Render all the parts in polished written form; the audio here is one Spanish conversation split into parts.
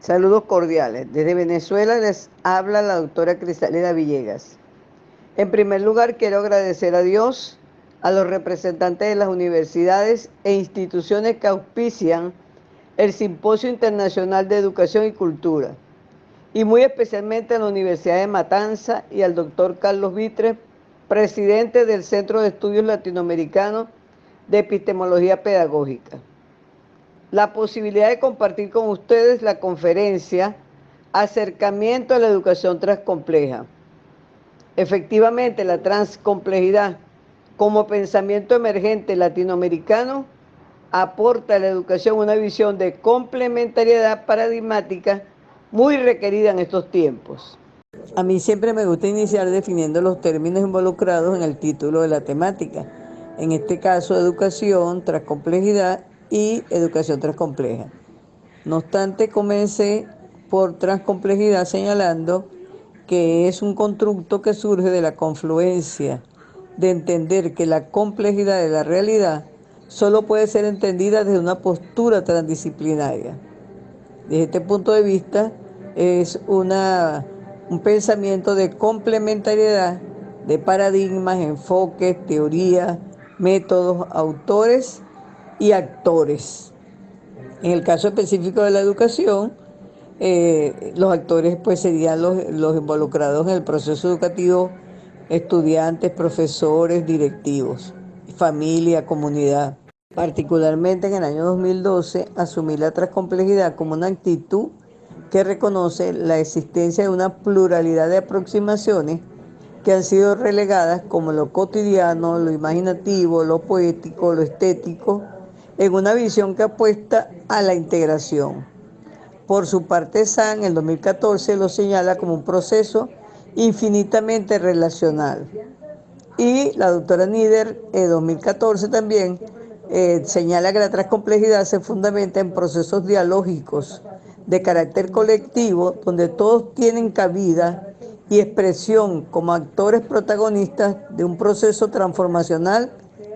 Saludos cordiales. Desde Venezuela les habla la doctora Cristalina Villegas. En primer lugar, quiero agradecer a Dios, a los representantes de las universidades e instituciones que auspician el Simposio Internacional de Educación y Cultura, y muy especialmente a la Universidad de Matanza y al doctor Carlos Vitres, presidente del Centro de Estudios Latinoamericanos de Epistemología Pedagógica. La posibilidad de compartir con ustedes la conferencia Acercamiento a la Educación Transcompleja. Efectivamente, la transcomplejidad como pensamiento emergente latinoamericano aporta a la educación una visión de complementariedad paradigmática muy requerida en estos tiempos. A mí siempre me gusta iniciar definiendo los términos involucrados en el título de la temática. En este caso, educación, transcomplejidad y educación transcompleja. No obstante, comencé por transcomplejidad señalando que es un constructo que surge de la confluencia de entender que la complejidad de la realidad solo puede ser entendida desde una postura transdisciplinaria. Desde este punto de vista, es un pensamiento de complementariedad de paradigmas, enfoques, teorías, métodos, autores y actores. En el caso específico de la educación, los actores pues serían los involucrados en el proceso educativo, estudiantes, profesores, directivos, familia, comunidad. Particularmente en el año 2012 asumí la transcomplejidad como una actitud que reconoce la existencia de una pluralidad de aproximaciones que han sido relegadas como lo cotidiano, lo imaginativo, lo poético, lo estético, en una visión que apuesta a la integración. Por su parte, San, en el 2014, lo señala como un proceso infinitamente relacional. Y la doctora Nieder, en 2014 también, señala que la transcomplejidad se fundamenta en procesos dialógicos de carácter colectivo, donde todos tienen cabida y expresión como actores protagonistas de un proceso transformacional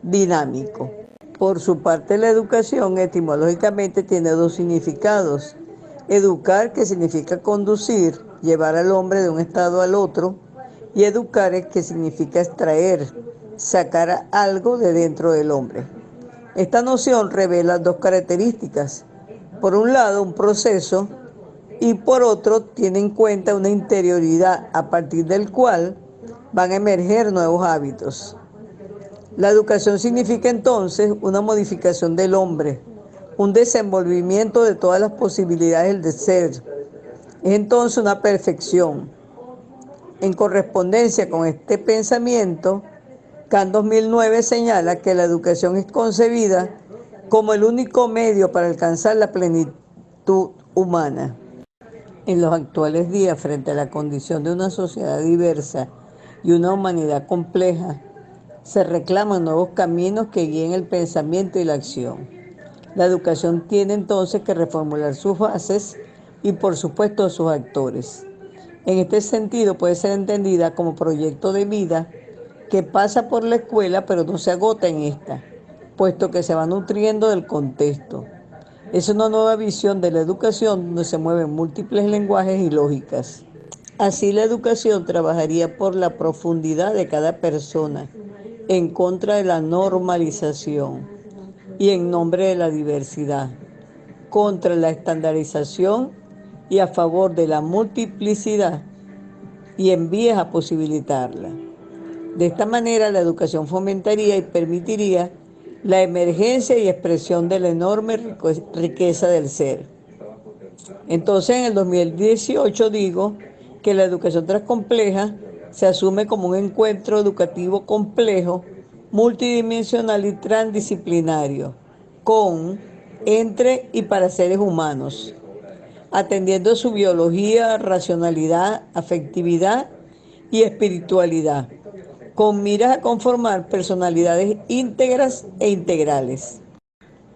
dinámico. Por su parte, la educación etimológicamente tiene dos significados. Educar, que significa conducir, llevar al hombre de un estado al otro, y educar, que significa extraer, sacar algo de dentro del hombre. Esta noción revela dos características. Por un lado, un proceso, y por otro, tiene en cuenta una interioridad a partir del cual van a emerger nuevos hábitos. La educación significa entonces una modificación del hombre, un desenvolvimiento de todas las posibilidades del ser. Es entonces una perfección. En correspondencia con este pensamiento, Kant 2009 señala que la educación es concebida como el único medio para alcanzar la plenitud humana. En los actuales días, frente a la condición de una sociedad diversa y una humanidad compleja, se reclaman nuevos caminos que guíen el pensamiento y la acción. La educación tiene entonces que reformular sus bases y, por supuesto, sus actores. En este sentido, puede ser entendida como proyecto de vida que pasa por la escuela, pero no se agota en esta, puesto que se va nutriendo del contexto. Es una nueva visión de la educación donde se mueven múltiples lenguajes y lógicas. Así, la educación trabajaría por la profundidad de cada persona, en contra de la normalización y en nombre de la diversidad, contra la estandarización y a favor de la multiplicidad, y en vías a posibilitarla. De esta manera, la educación fomentaría y permitiría la emergencia y expresión de la enorme riqueza del ser. Entonces, en el 2018 digo que la educación transcompleja se asume como un encuentro educativo complejo, multidimensional y transdisciplinario, con, entre y para seres humanos, atendiendo su biología, racionalidad, afectividad y espiritualidad, con miras a conformar personalidades íntegras e integrales.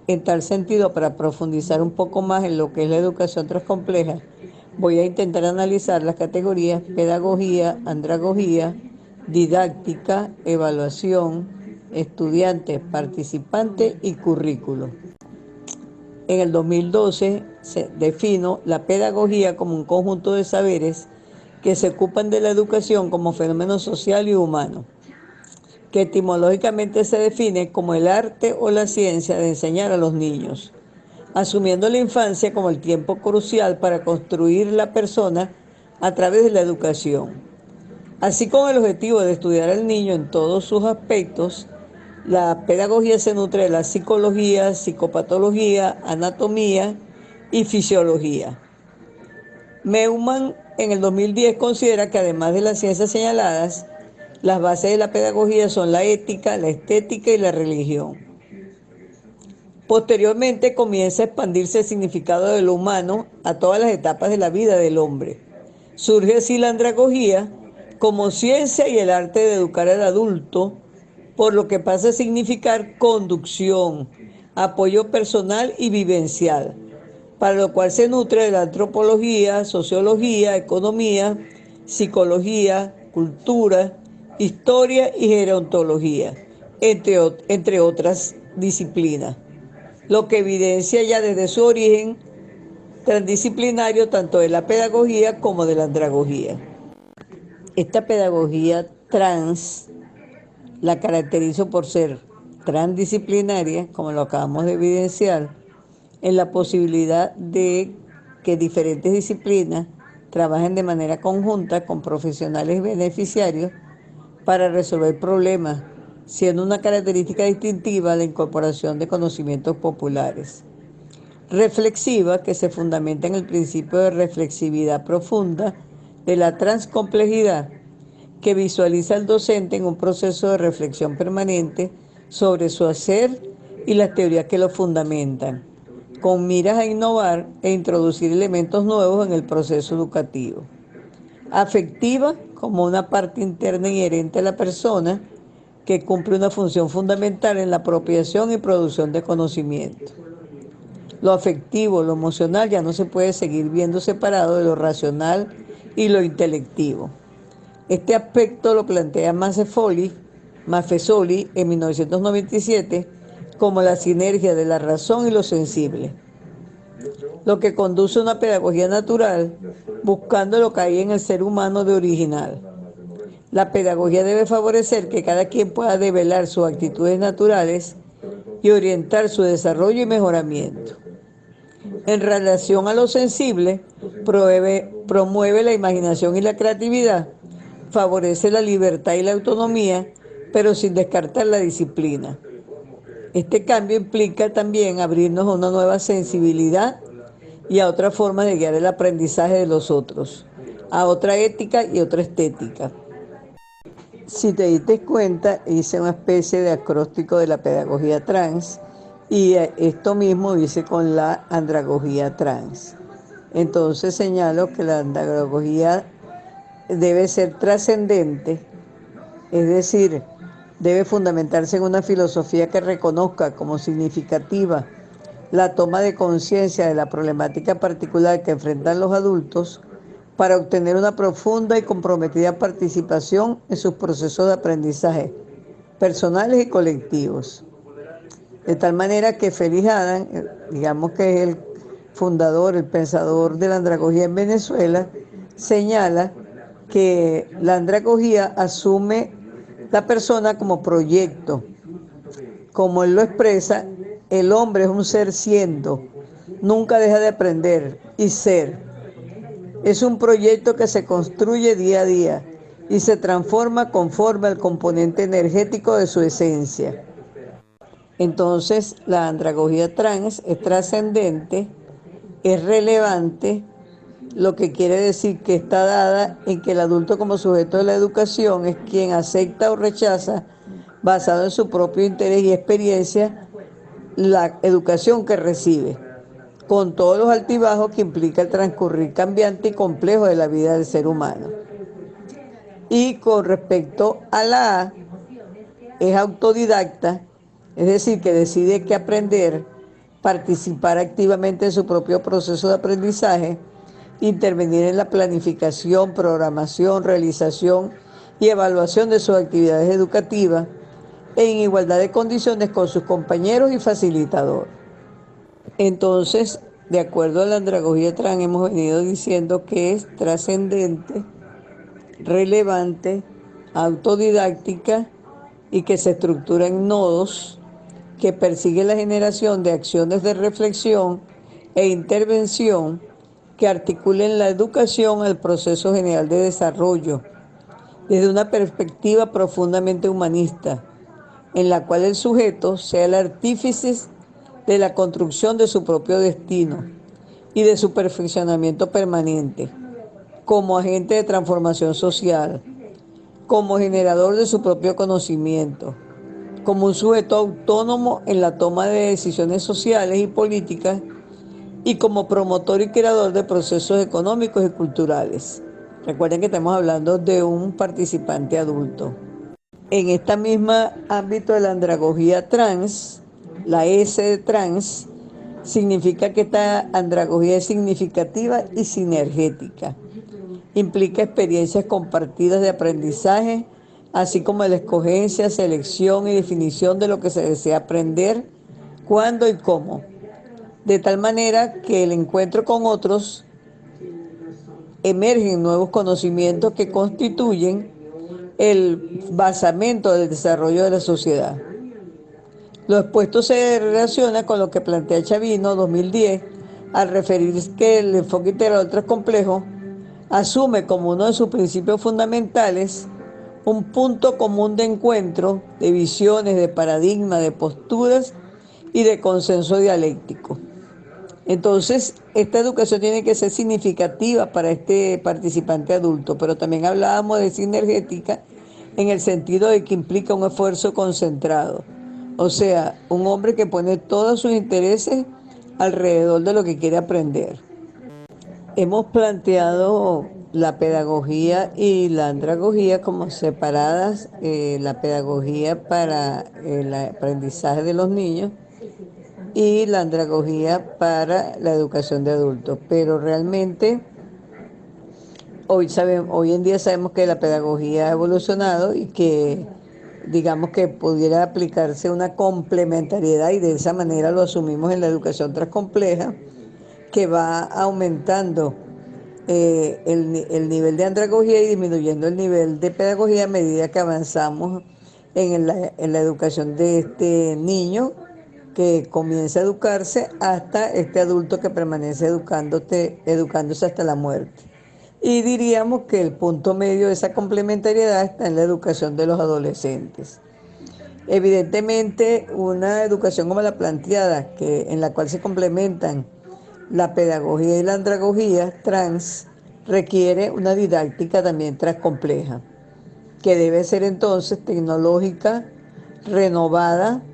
En tal sentido, para profundizar un poco más en lo que es la educación transcompleja, voy a intentar analizar las categorías pedagogía, andragogía, didáctica, evaluación, estudiante, participante y currículo. en el 2012 se defino la pedagogía como un conjunto de saberes que se ocupan de la educación como fenómeno social y humano, que etimológicamente se define como el arte o la ciencia de enseñar a los niños, asumiendo la infancia como el tiempo crucial para construir la persona a través de la educación. Así como el objetivo de estudiar al niño en todos sus aspectos, la pedagogía se nutre de la psicología, psicopatología, anatomía y fisiología. Meumann en el 2010 considera que además de las ciencias señaladas, las bases de la pedagogía son la ética, la estética y la religión. Posteriormente comienza a expandirse el significado de lo humano a todas las etapas de la vida del hombre. Surge así la andragogía como ciencia y el arte de educar al adulto, por lo que pasa a significar conducción, apoyo personal y vivencial, para lo cual se nutre de la antropología, sociología, economía, psicología, cultura, historia y gerontología, entre otras disciplinas, lo que evidencia ya desde su origen transdisciplinario tanto de la pedagogía como de la andragogía. Esta pedagogía trans la caracterizo por ser transdisciplinaria, como lo acabamos de evidenciar, en la posibilidad de que diferentes disciplinas trabajen de manera conjunta con profesionales beneficiarios para resolver problemas, siendo una característica distintiva la incorporación de conocimientos populares. Reflexiva, que se fundamenta en el principio de reflexividad profunda de la transcomplejidad, que visualiza al docente en un proceso de reflexión permanente sobre su hacer y las teorías que lo fundamentan, con miras a innovar e introducir elementos nuevos en el proceso educativo. Afectiva, como una parte interna inherente a la persona que cumple una función fundamental en la apropiación y producción de conocimiento. Lo afectivo, lo emocional ya no se puede seguir viendo separado de lo racional y lo intelectivo. Este aspecto lo plantea Maffesoli en 1997 como la sinergia de la razón y lo sensible, lo que conduce a una pedagogía natural, buscando lo que hay en el ser humano de original. La pedagogía debe favorecer que cada quien pueda develar sus actitudes naturales y orientar su desarrollo y mejoramiento. En relación a lo sensible, promueve la imaginación y la creatividad, favorece la libertad y la autonomía, pero sin descartar la disciplina. Este cambio implica también abrirnos a una nueva sensibilidad y a otra forma de guiar el aprendizaje de los otros, a otra ética y otra estética. Si te diste cuenta, hice una especie de acróstico de la pedagogía trans y esto mismo hice con la andragogía trans. Entonces señalo que la andragogía debe ser trascendente, es decir, debe fundamentarse en una filosofía que reconozca como significativa la toma de conciencia de la problemática particular que enfrentan los adultos para obtener una profunda y comprometida participación en sus procesos de aprendizaje personales y colectivos. De tal manera que Félix Adam, digamos que es el fundador, el pensador de la andragogía en Venezuela, señala que la andragogía asume la persona como proyecto. Como él lo expresa, el hombre es un ser siendo, nunca deja de aprender y ser. Es un proyecto que se construye día a día y se transforma conforme al componente energético de su esencia. Entonces, la andragogía trans es trascendente, es relevante, lo que quiere decir que está dada en que el adulto como sujeto de la educación es quien acepta o rechaza, basado en su propio interés y experiencia, la educación que recibe, con todos los altibajos que implica el transcurrir cambiante y complejo de la vida del ser humano. Y con respecto a la A, es autodidacta, es decir, que decide qué aprender, participar activamente en su propio proceso de aprendizaje, intervenir en la planificación, programación, realización y evaluación de sus actividades educativas en igualdad de condiciones con sus compañeros y facilitador. Entonces, de acuerdo a la andragogía trans, hemos venido diciendo que es trascendente, relevante, autodidáctica y que se estructura en nodos, que persigue la generación de acciones de reflexión e intervención que articulen la educación al proceso general de desarrollo desde una perspectiva profundamente humanista, en la cual el sujeto sea el artífice de la construcción de su propio destino y de su perfeccionamiento permanente, como agente de transformación social, como generador de su propio conocimiento, como un sujeto autónomo en la toma de decisiones sociales y políticas y como promotor y creador de procesos económicos y culturales. Recuerden que estamos hablando de un participante adulto. En esta misma ámbito de la andragogía trans, la S de trans, significa que esta andragogía es significativa y sinergética. Implica experiencias compartidas de aprendizaje, así como la escogencia, selección y definición de lo que se desea aprender, cuándo y cómo. De tal manera que el encuentro con otros emergen nuevos conocimientos que constituyen el basamento del desarrollo de la sociedad. Lo expuesto se relaciona con lo que plantea Chavino 2010 al referir que el enfoque integrador transcomplejo asume como uno de sus principios fundamentales un punto común de encuentro de visiones, de paradigmas, de posturas y de consenso dialéctico. Entonces, esta educación tiene que ser significativa para este participante adulto, pero también hablábamos de sinergética en el sentido de que implica un esfuerzo concentrado. O sea, un hombre que pone todos sus intereses alrededor de lo que quiere aprender. Hemos planteado la pedagogía y la andragogía como separadas, la pedagogía para el aprendizaje de los niños y la andragogía para la educación de adultos. Pero realmente hoy en día sabemos que la pedagogía ha evolucionado y que digamos que pudiera aplicarse una complementariedad y de esa manera lo asumimos en la educación transcompleja, que va aumentando el nivel de andragogía y disminuyendo el nivel de pedagogía a medida que avanzamos en la educación de este niño que comienza a educarse hasta este adulto que permanece educándose hasta la muerte. Y diríamos que el punto medio de esa complementariedad está en la educación de los adolescentes. Evidentemente, una educación como la planteada, en la cual se complementan la pedagogía y la andragogía trans, requiere una didáctica también transcompleja, que debe ser entonces tecnológica, renovada,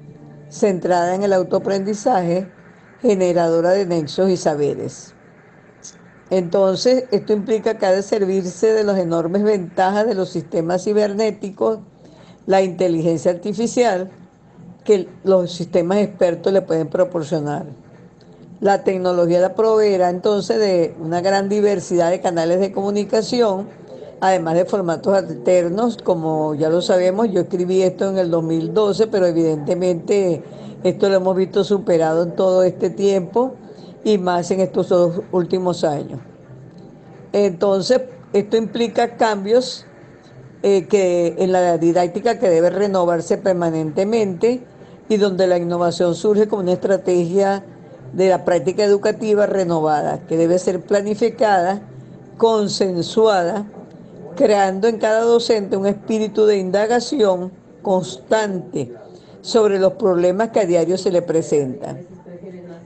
centrada en el autoaprendizaje, generadora de nexos y saberes. Entonces, esto implica que ha de servirse de las enormes ventajas de los sistemas cibernéticos, la inteligencia artificial, que los sistemas expertos le pueden proporcionar. La tecnología la proveerá entonces de una gran diversidad de canales de comunicación, además de formatos alternos, como ya lo sabemos. Yo escribí esto en el 2012, pero evidentemente esto lo hemos visto superado en todo este tiempo y más en estos dos últimos años. Entonces, esto implica cambios que en la didáctica que debe renovarse permanentemente y donde la innovación surge como una estrategia de la práctica educativa renovada, que debe ser planificada, consensuada, creando en cada docente un espíritu de indagación constante sobre los problemas que a diario se le presentan.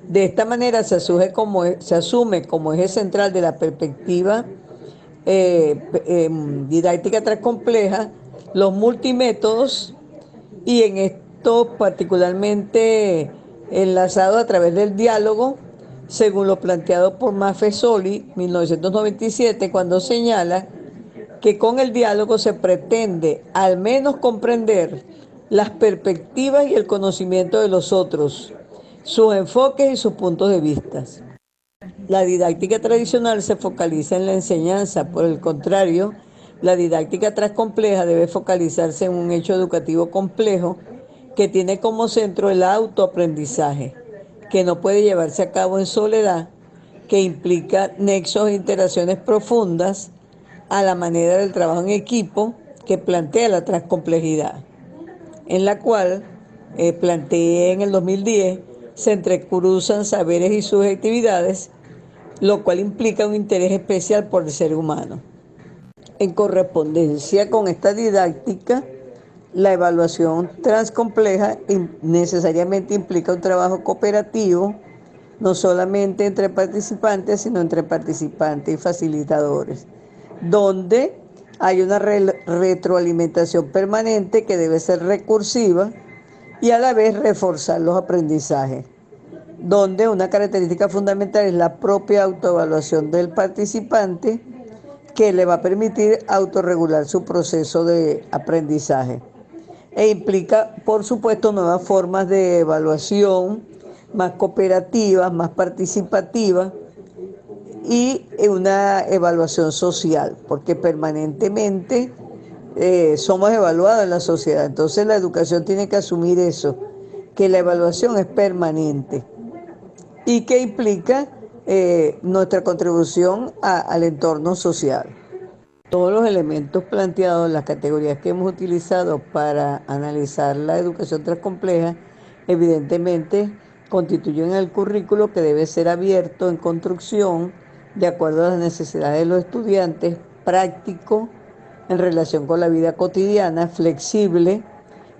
De esta manera se asume como eje central de la perspectiva didáctica transcompleja los multimétodos y en esto particularmente enlazado a través del diálogo, según lo planteado por Maffesoli 1997, cuando señala que con el diálogo se pretende al menos comprender las perspectivas y el conocimiento de los otros, sus enfoques y sus puntos de vista. La didáctica tradicional se focaliza en la enseñanza, por el contrario, la didáctica transcompleja debe focalizarse en un hecho educativo complejo que tiene como centro el autoaprendizaje, que no puede llevarse a cabo en soledad, que implica nexos e interacciones profundas a la manera del trabajo en equipo que plantea la transcomplejidad, en la cual planteé en el 2010, se entrecruzan saberes y subjetividades, lo cual implica un interés especial por el ser humano. En correspondencia con esta didáctica, la evaluación transcompleja necesariamente implica un trabajo cooperativo, no solamente entre participantes, sino entre participantes y facilitadores, donde hay una retroalimentación permanente que debe ser recursiva y a la vez reforzar los aprendizajes, donde una característica fundamental es la propia autoevaluación del participante, que le va a permitir autorregular su proceso de aprendizaje. E implica, por supuesto, nuevas formas de evaluación, más cooperativas, más participativas, y una evaluación social, porque permanentemente somos evaluados en la sociedad. Entonces la educación tiene que asumir eso, que la evaluación es permanente y que implica nuestra contribución al entorno social. Todos los elementos planteados, las categorías que hemos utilizado para analizar la educación transcompleja, evidentemente constituyen el currículo, que debe ser abierto en construcción de acuerdo a las necesidades de los estudiantes, práctico en relación con la vida cotidiana, flexible,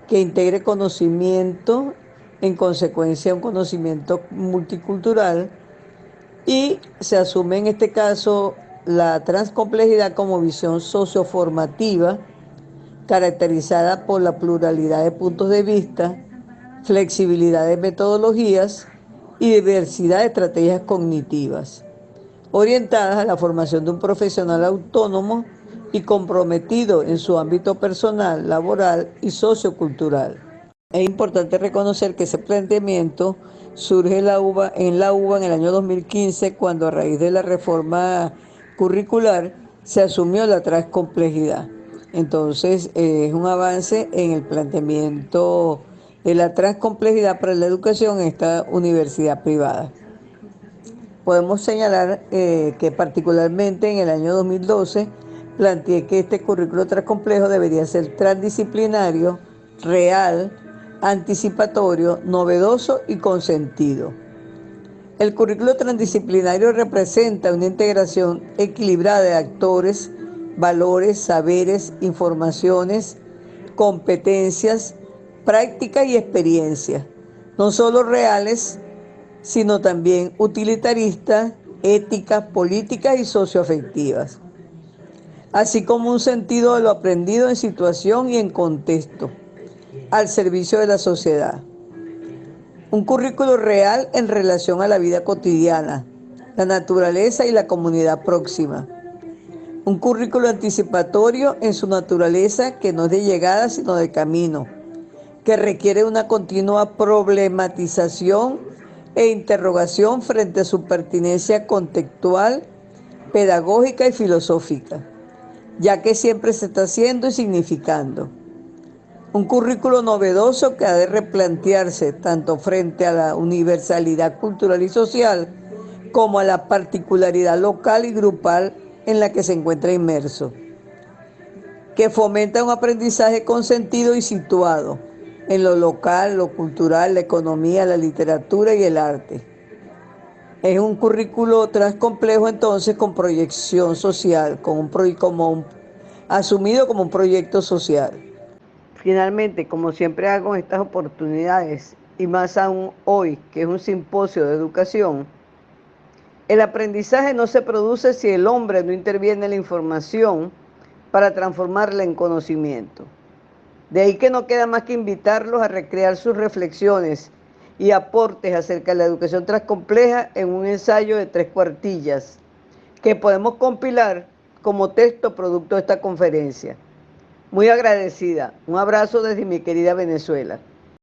que integre conocimiento, en consecuencia un conocimiento multicultural, y se asume en este caso la transcomplejidad como visión socioformativa, caracterizada por la pluralidad de puntos de vista, flexibilidad de metodologías y diversidad de estrategias cognitivas, orientadas a la formación de un profesional autónomo y comprometido en su ámbito personal, laboral y sociocultural. Es importante reconocer que ese planteamiento surge en la UBA en el año 2015, cuando a raíz de la reforma curricular se asumió la transcomplejidad. Entonces es un avance en el planteamiento de la transcomplejidad para la educación en esta universidad privada. Podemos señalar que particularmente en el año 2012 planteé que este currículo transcomplejo debería ser transdisciplinario, real, anticipatorio, novedoso y con sentido. El currículo transdisciplinario representa una integración equilibrada de actores, valores, saberes, informaciones, competencias, prácticas y experiencias, no solo reales, sino también utilitaristas, éticas, políticas y socioafectivas, así como un sentido de lo aprendido en situación y en contexto, al servicio de la sociedad. Un currículo real en relación a la vida cotidiana, la naturaleza y la comunidad próxima. Un currículo anticipatorio en su naturaleza, que no es de llegada sino de camino, que requiere una continua problematización e interrogación frente a su pertinencia contextual, pedagógica y filosófica, ya que siempre se está haciendo y significando. Un currículo novedoso que ha de replantearse tanto frente a la universalidad cultural y social como a la particularidad local y grupal en la que se encuentra inmerso, que fomenta un aprendizaje con sentido y situado en lo local, lo cultural, la economía, la literatura y el arte. Es un currículo transcomplejo entonces con proyección social, asumido como un proyecto social. Finalmente, como siempre hago en estas oportunidades, y más aún hoy, que es un simposio de educación, el aprendizaje no se produce si el hombre no interviene en la información para transformarla en conocimiento. De ahí que no queda más que invitarlos a recrear sus reflexiones y aportes acerca de la educación transcompleja en un ensayo de 3 cuartillas que podemos compilar como texto producto de esta conferencia. Muy agradecida. Un abrazo desde mi querida Venezuela.